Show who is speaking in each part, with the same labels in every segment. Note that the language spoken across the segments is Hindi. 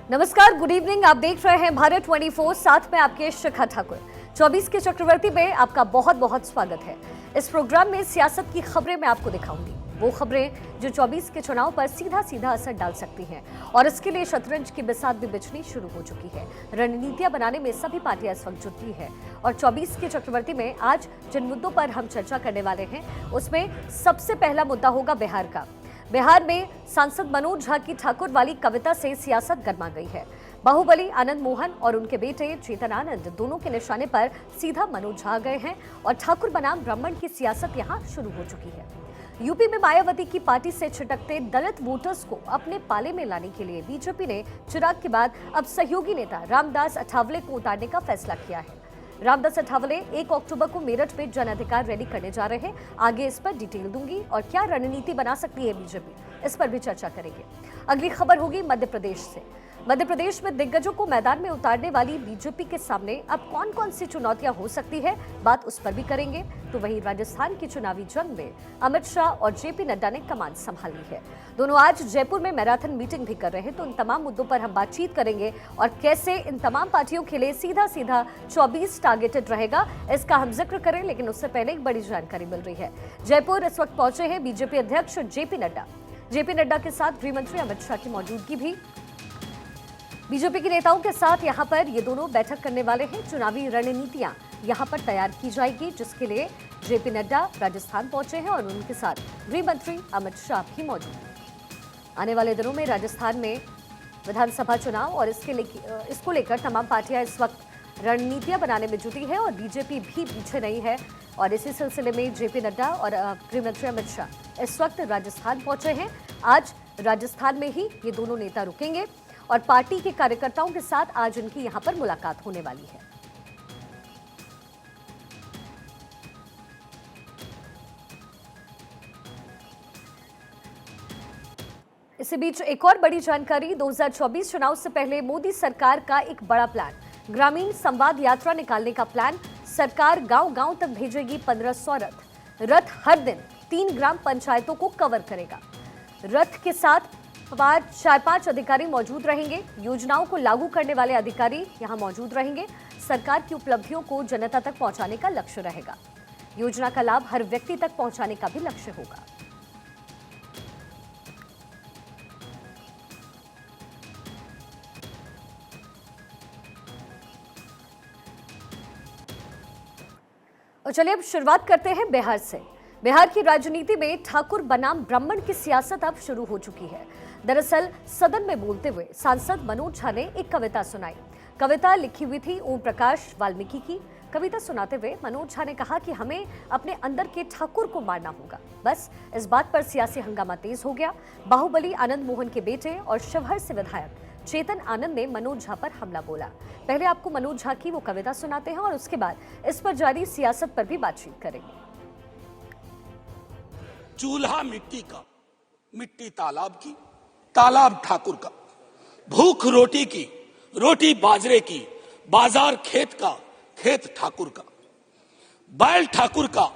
Speaker 1: नमस्कार, गुड इवनिंग। आप देख रहे हैं भारत 24, साथ में आपके शिखा ठाकुर। 24 के चक्रवर्ती में आपका बहुत बहुत स्वागत है। इस प्रोग्राम में सियासत की खबरें मैं आपको दिखाऊंगी, वो खबरें जो 24 के चुनाव पर सीधा सीधा असर डाल सकती हैं। और इसके लिए शतरंज की बिसात भी बिछनी शुरू हो चुकी है। रणनीतियां बनाने में सभी पार्टियां इस वक्त जुटी है। और 24 के चक्रवर्ती में आज जिन मुद्दों पर हम चर्चा करने वाले हैं, उसमें सबसे पहला मुद्दा होगा बिहार का। बिहार में सांसद मनोज झा की ठाकुर वाली कविता से सियासत गर्मा गई है। बाहुबली आनंद मोहन और उनके बेटे चेतन आनंद दोनों के निशाने पर सीधा मनोज झा गए हैं और ठाकुर बनाम ब्राह्मण की सियासत यहां शुरू हो चुकी है। यूपी में मायावती की पार्टी से छिटकते दलित वोटर्स को अपने पाले में लाने के लिए बीजेपी ने चिराग के बाद अब सहयोगी नेता रामदास अठावले को उतारने का फैसला किया है। रामदास अठावले 1 अक्टूबर को मेरठ में जन अधिकार रैली करने जा रहे हैं। आगे इस पर डिटेल दूंगी और क्या रणनीति बना सकती है बीजेपी, इस पर भी चर्चा करेंगे। अगली खबर होगी मध्य प्रदेश से। मध्य प्रदेश में दिग्गजों को मैदान में उतारने वाली बीजेपी के सामने अब कौन कौन सी चुनौतियां हो सकती है, बात उस पर भी करेंगे। तो वहीं राजस्थान की चुनावी जंग में अमित शाह और जेपी नड्डा ने कमान संभाली है। दोनों आज जयपुर में मैराथन मीटिंग भी कर रहे हैं। तो इन तमाम मुद्दों पर हम बातचीत करेंगे और कैसे इन तमाम पार्टियों के लिए सीधा सीधा 24 टारगेटेड रहेगा, इसका हम जिक्र करें। लेकिन उससे पहले एक बड़ी जानकारी मिल रही है। जयपुर इस वक्त पहुंचे हैं बीजेपी अध्यक्ष जेपी नड्डा। जेपी नड्डा के साथ गृह मंत्री अमित शाह की मौजूदगी भी। बीजेपी के नेताओं के साथ यहां पर ये दोनों बैठक करने वाले हैं। चुनावी रणनीतियां यहां पर तैयार की जाएगी, जिसके लिए जेपी नड्डा राजस्थान पहुंचे हैं और उनके साथ गृह मंत्री अमित शाह भी मौजूद हैं। आने वाले दिनों में राजस्थान में विधानसभा चुनाव और इसको लेकर तमाम पार्टियां इस वक्त रणनीतियां बनाने में जुटी है और बीजेपी भी पीछे नहीं है। और इसी सिलसिले में जेपी नड्डा और गृह मंत्री अमित शाह इस वक्त राजस्थान पहुंचे हैं। आज राजस्थान में ही ये दोनों नेता रुकेंगे और पार्टी के कार्यकर्ताओं के साथ आज इनकी यहां पर मुलाकात होने वाली है। इसी बीच एक और बड़ी जानकारी, 2024 चुनाव से पहले मोदी सरकार का एक बड़ा प्लान, ग्रामीण संवाद यात्रा निकालने का प्लान। सरकार गांव-गांव तक भेजेगी 1500 रथ। रथ हर दिन 3 ग्राम पंचायतों को कवर करेगा। रथ के साथ 4-5 अधिकारी मौजूद रहेंगे। योजनाओं को लागू करने वाले अधिकारी यहां मौजूद रहेंगे। सरकार की उपलब्धियों को जनता तक पहुंचाने का लक्ष्य रहेगा। योजना का लाभ हर व्यक्ति तक पहुंचाने का भी लक्ष्य होगा। और चलिए अब शुरुआत करते हैं बिहार से। बिहार की राजनीति में ठाकुर बनाम ब्राह्मण की सियासत अब शुरू हो चुकी है। दरअसल सदन में बोलते हुए सांसद मनोज झा ने एक कविता सुनाई। कविता लिखी हुई थी ओम प्रकाश वाल्मीकि की। कविता सुनाते हुए मनोज झा ने कहा कि हमें अपने अंदर के ठाकुर को मारना होगा। बस इस बात पर सियासी हंगामा तेज हो गया। बाहुबली आनंद मोहन के बेटे और शिवहर से विधायक चेतन आनंद ने मनोज झा पर हमला बोला। पहले आपको मनोज झा की वो कविता सुनाते हैं और उसके बाद इस पर जारी सियासत पर भी बातचीत करेंगे।
Speaker 2: चूल्हा मिट्टी का, मिट्टी तालाब की, तालाब ठाकुर का। भूख रोटी की, रोटी बाजरे की, बाजार खेत का, खेत ठाकुर का। बैल ठाकुर का,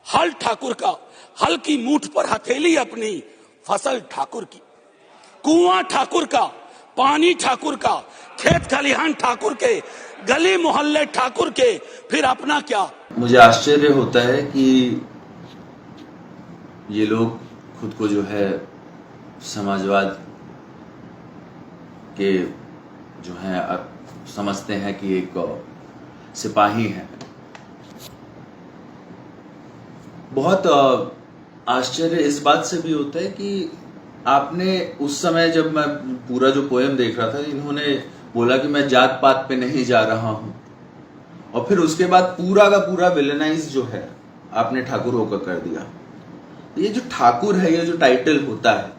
Speaker 2: हल ठाकुर का, हल की मूठ पर हथेली अपनी, फसल ठाकुर की। कुआं ठाकुर का, पानी ठाकुर का, खेत खलिहान ठाकुर के, गली मोहल्ले ठाकुर के, फिर अपना क्या।
Speaker 3: मुझे आश्चर्य होता है कि ये लोग खुद को जो है समाजवाद के जो है समझते हैं कि एक सिपाही हैं। बहुत आश्चर्य इस बात से भी होता है कि आपने उस समय जब मैं पूरा जो पोएम देख रहा था, इन्होंने बोला कि मैं जात पात पे नहीं जा रहा हूं, और फिर उसके बाद पूरा का पूरा विलेनाइज जो है आपने ठाकुरों का कर दिया। ये जो ठाकुर है, ये जो टाइटल होता है,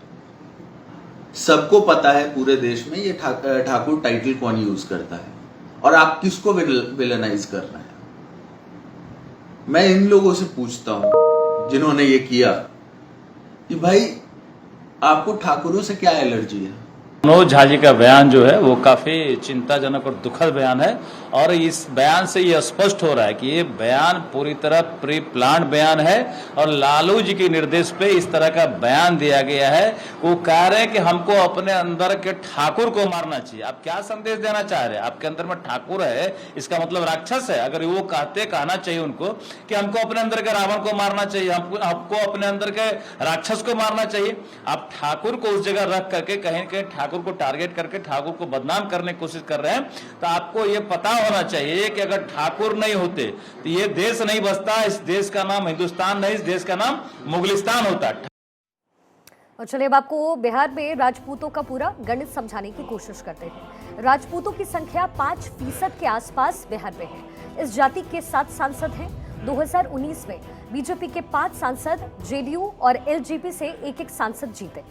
Speaker 3: सबको पता है पूरे देश में ये ठाकुर टाइटल कौन यूज करता है और आप किसको विलेनाइज कर रहे हैं। मैं इन लोगों से पूछता हूं जिन्होंने ये किया कि भाई आपको ठाकुरों से क्या एलर्जी है।
Speaker 4: मनोज झा जी का बयान जो है वो काफी चिंताजनक और दुखद बयान है और इस बयान से ये स्पष्ट हो रहा है कि ये बयान पूरी तरह प्री प्लान बयान है और लालू जी के निर्देश पे इस तरह का बयान दिया गया है। वो कह रहे हैं कि हमको अपने अंदर के ठाकुर को मारना चाहिए। आप क्या संदेश देना चाह रहे हैं? आपके अंदर में ठाकुर है, इसका मतलब राक्षस है। अगर वो कहना चाहिए उनको कि हमको अपने अंदर के रावण को मारना चाहिए, हमको अपने अंदर के राक्षस को मारना चाहिए। आप ठाकुर को उस जगह रख करके कहीं कहीं ठाकुर को टारगेट करके ठाकुर को बदनाम करने की कोशिश कर रहे हैं। तो आपको ये पता होना चाहिए कि अगर ठाकुर नहीं होते तो ये देश नहीं बसता। इस देश का नाम हिंदुस्तान नहीं, इस देश का नाम मुगलिस्तान होता।
Speaker 1: और चलिए अब आपको बिहार में राजपूतों का पूरा गणित समझाने की कोशिश करते हैं। राजपूतों की संख्या 5% के आसपास बिहार में है। इस जाति के 7 सांसद हैं। 2019 में बीजेपी के 5 सांसद, जेडीयू और एलजेपी से एक सांसद जीते।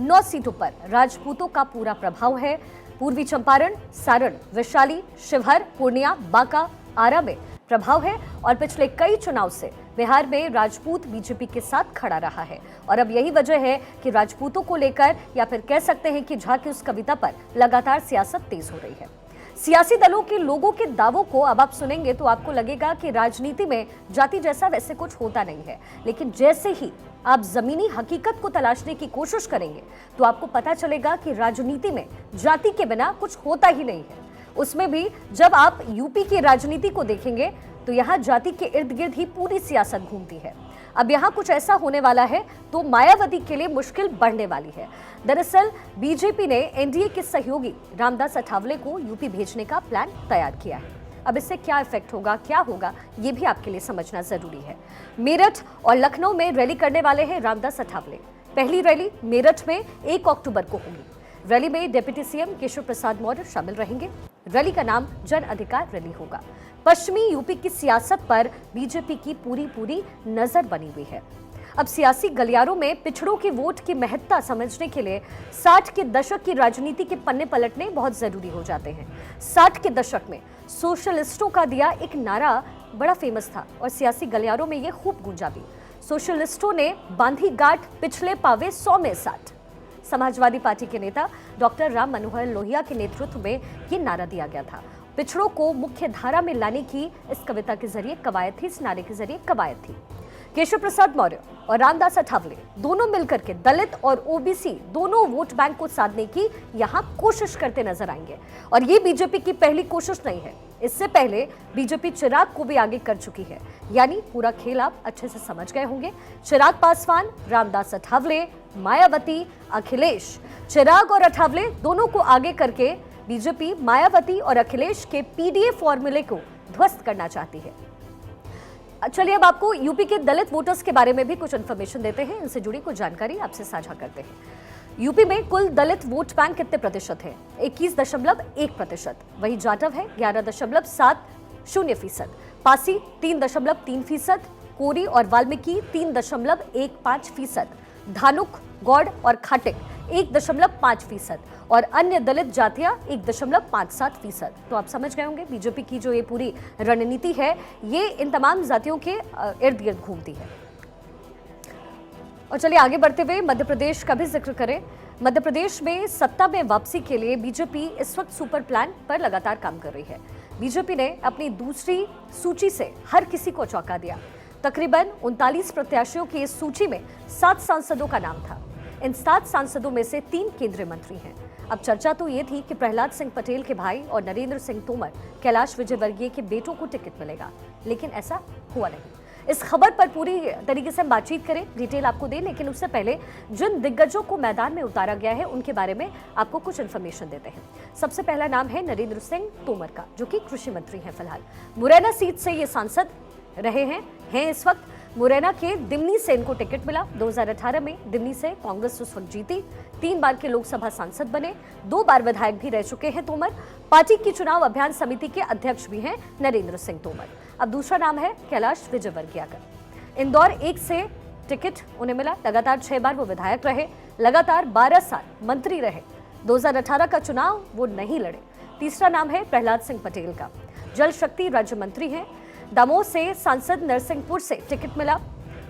Speaker 1: 9 सीटों पर राजपूतों का पूरा प्रभाव है। पूर्वी चंपारण, सारण, वैशाली, शिवहर, पूर्णिया, बांका, आरा में प्रभाव है और पिछले कई चुनाव से बिहार में राजपूत बीजेपी के साथ खड़ा रहा है। और अब यही वजह है कि राजपूतों को लेकर या फिर कह सकते हैं कि झा की उस कविता पर लगातार सियासत तेज हो रही है। सियासी दलों के लोगों के दावों को अब आप सुनेंगे तो आपको लगेगा कि राजनीति में जाति जैसा वैसे कुछ होता नहीं है, लेकिन जैसे ही आप जमीनी हकीकत को तलाशने की कोशिश करेंगे तो आपको पता चलेगा कि राजनीति में जाति के बिना कुछ होता ही नहीं है। उसमें भी जब आप यूपी की राजनीति को देखेंगे तो यहाँ जाति के इर्द गिर्द ही पूरी सियासत घूमती है। अब यहाँ कुछ ऐसा होने वाला है तो मायावती के लिए मुश्किल बढ़ने वाली है। दरअसल बीजेपी ने एनडीए के सहयोगी रामदास अठावले को यूपी भेजने का प्लान तैयार किया है। अब इससे क्या इफेक्ट होगा, क्या होगा, ये भी आपके लिए समझना जरूरी है। मेरठ और लखनऊ में रैली करने वाले हैं रामदास अठावले। पहली रैली मेरठ में 1 अक्टूबर को होगी। रैली में डिप्टी सीएम केशव प्रसाद मौर्य शामिल रहेंगे। रैली का नाम जन अधिकार रैली होगा। पश्चिमी यूपी की सियासत पर बीजेपी की पूरी नजर बनी हुई है। अब सियासी गलियारों में पिछड़ों के वोट की महत्ता समझने के लिए 60 के दशक की राजनीति के पन्ने पलटने बहुत जरूरी हो जाते हैं। 60 के दशक में सोशलिस्टों का दिया एक नारा बड़ा फेमस था और सियासी गलियारों में ये खूब गूंजा भी। सोशलिस्टों ने बांधी गांठ पिछले पावे 100 में 60। समाजवादी पार्टी के नेता डॉक्टर राम मनोहर लोहिया के नेतृत्व में ये नारा दिया गया था। पिछड़ों को मुख्य धारा में लाने की इस कविता के जरिए कवायद थी, इस नारे के जरिए कवायद थी। केशव प्रसाद मौर्य और रामदास अठावले दोनों मिलकर के दलित और ओबीसी दोनों वोट बैंक को साधने की यहां कोशिश करते नजर आएंगे। और ये बीजेपी की पहली कोशिश नहीं है। इससे पहले बीजेपी चिराग को भी आगे कर चुकी है। यानी पूरा खेल आप अच्छे से समझ गए होंगे। चिराग पासवान, रामदास अठावले, मायावती, अखिलेश, चिराग और अठावले दोनों को आगे करके बीजेपी मायावती और अखिलेश के पीडीए फॉर्मूले को ध्वस्त करना चाहती है। चलिए अब आपको यूपी के दलित वोटर्स के बारे में भी कुछ इन्फॉर्मेशन देते हैं। इनसे जुड़ी कुछ जानकारी आपसे साझा करते हैं। यूपी में कुल दलित वोट बैंक कितने प्रतिशत है? 21.1%। वही जाटव है 11.70%, पासी 3.3%, कोरी और वाल्मीकि 3.15%, धानुक, गौड़ और खाटिक 1.5% और अन्य दलित जातियां 1.57%। तो आप समझ गए होंगे बीजेपी की जो ये पूरी रणनीति है ये इन तमाम जातियों के इर्द गिर्द घूमती है। और चलिए आगे बढ़ते हुए मध्य प्रदेश का भी जिक्र करें। मध्य प्रदेश में सत्ता में वापसी के लिए बीजेपी इस वक्त सुपर प्लान पर लगातार काम कर रही है। बीजेपी ने अपनी दूसरी सूची से हर किसी को चौंका दिया। तकरीबन 39 प्रत्याशियों की इस सूची में 7 सांसदों का नाम था। इन 7 सांसदों में से 3 केंद्रीय मंत्री हैं। अब चर्चा तो ये थी कि प्रहलाद सिंह पटेल के भाई और नरेंद्र सिंह तोमर, कैलाश विजयवर्गीय के बेटों को टिकट मिलेगा, लेकिन ऐसा हुआ नहीं। इस खबर पर पूरी तरीके से हम बातचीत करें, डिटेल आपको दें, लेकिन उससे पहले जिन दिग्गजों को मैदान में उतारा गया है उनके बारे में आपको कुछ इन्फॉर्मेशन देते हैं। सबसे पहला नाम है नरेंद्र सिंह तोमर का, जो कि कृषि मंत्री हैं। फिलहाल मुरैना सीट से ये सांसद रहे हैं इस वक्त। मुरैना के दिमनी से इनको टिकट मिला। 2018 में दिमनी से कांग्रेस उस वक्त जीती। 3 बार के लोकसभा सांसद बने। 2 बार विधायक भी रह चुके हैं तोमर। पार्टी की चुनाव अभियान समिति के अध्यक्ष भी हैं नरेंद्र सिंह तोमर। अब दूसरा नाम है कैलाश विजयवर्गीय का। इंदौर 1 से टिकट उन्हें मिला। लगातार 6 बार वो विधायक रहे, लगातार 12 साल मंत्री रहे। 2018 का चुनाव वो नहीं लड़े। तीसरा नाम है प्रहलाद सिंह पटेल का, जल शक्ति राज्य मंत्री हैं। दमोह से सांसद नरसिंहपुर से टिकट मिला।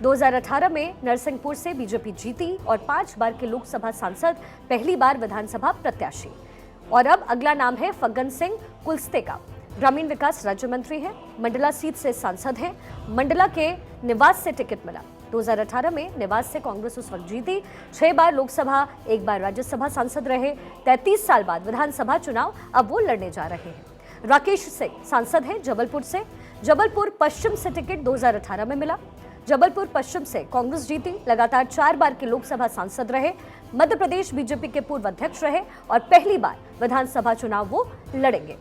Speaker 1: 2018 में नरसिंहपुर से बीजेपी जीती और 5 बार के लोकसभा सांसद, पहली बार विधानसभा प्रत्याशी। और अब अगला नाम है फग्गन सिंह कुलस्ते का। ग्रामीण विकास राज्य मंत्री हैं, मंडला सीट से सांसद हैं, मंडला के निवास से टिकट मिला। 2018 में निवास से कांग्रेस उस वक्त जीती, 6 बार लोकसभा, 1 बार राज्यसभा सांसद रहे। 33 साल बाद विधानसभा चुनाव अब वो लड़ने जा रहे हैं। राकेश सिंह सांसद हैं जबलपुर से। जबलपुर पश्चिम से टिकट 2018 में मिला। जबलपुर पश्चिम से कांग्रेस जीती, लगातार 4 बार के लोकसभा सांसद रहे। मध्य प्रदेश बीजेपी के पूर्व अध्यक्ष रहे और पहली बार विधानसभा चुनाव वो लड़ेंगे।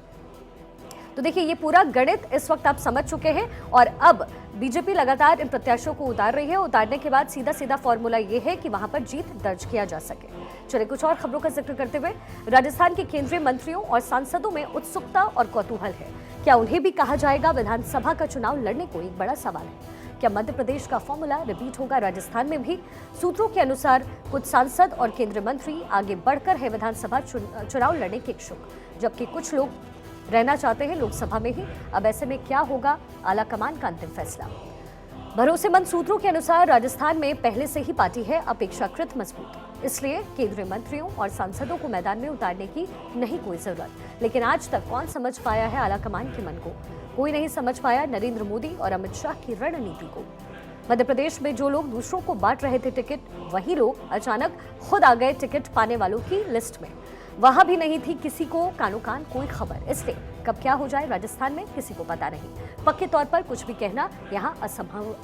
Speaker 1: तो देखिए, ये पूरा गणित इस वक्त आप समझ चुके हैं और अब बीजेपी लगातार इन प्रत्याशियों को उतार रही है। उतारने के बाद सीधा सीधा फॉर्मूला ये है कि वहां पर जीत दर्ज किया जा सके। चलिए कुछ और खबरों का जिक्र करते हुए, राजस्थान के केंद्रीय मंत्रियों और सांसदों में उत्सुकता और कौतूहल है। क्या उन्हें भी कहा जाएगा विधानसभा का चुनाव लड़ने को? एक बड़ा सवाल है। क्या मध्य प्रदेश का फॉर्मूला रिपीट होगा राजस्थान में भी? सूत्रों के अनुसार कुछ सांसद और केंद्रीय मंत्री आगे बढ़कर है विधानसभा चुनाव लड़ने के इच्छुक, जबकि कुछ लोग रहना चाहते हैं लोकसभा में ही। अब ऐसे में क्या होगा? आला कमान का अंतिम फैसला। भरोसेमंद सूत्रों के अनुसार राजस्थान में पहले से ही पार्टी है अपेक्षाकृत मजबूत, इसलिए केंद्रीय मंत्रियों और सांसदों को मैदान में उतारने की नहीं कोई जरूरत। लेकिन आज तक कौन समझ पाया है आला कमान के मन को? कोई नहीं समझ पाया नरेंद्र मोदी और अमित शाह की रणनीति को। मध्य प्रदेश में जो लोग दूसरों को बांट रहे थे टिकट, वही लोग अचानक खुद आ गए टिकट पाने वालों की लिस्ट में। वहां भी नहीं थी किसी को कानो कान कोई खबर। इसलिए कब क्या हो जाए राजस्थान में किसी को पता नहीं। पक्के तौर पर कुछ भी कहना यहां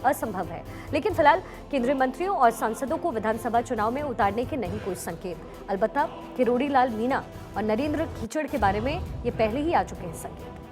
Speaker 1: असंभव है। लेकिन फिलहाल केंद्रीय मंत्रियों और सांसदों को विधानसभा चुनाव में उतारने के नहीं कोई संकेत। अलबत्ता किरोड़ी लाल मीणा और नरेंद्र खीचड़ के बारे में ये पहले ही आ चुके हैं संकेत।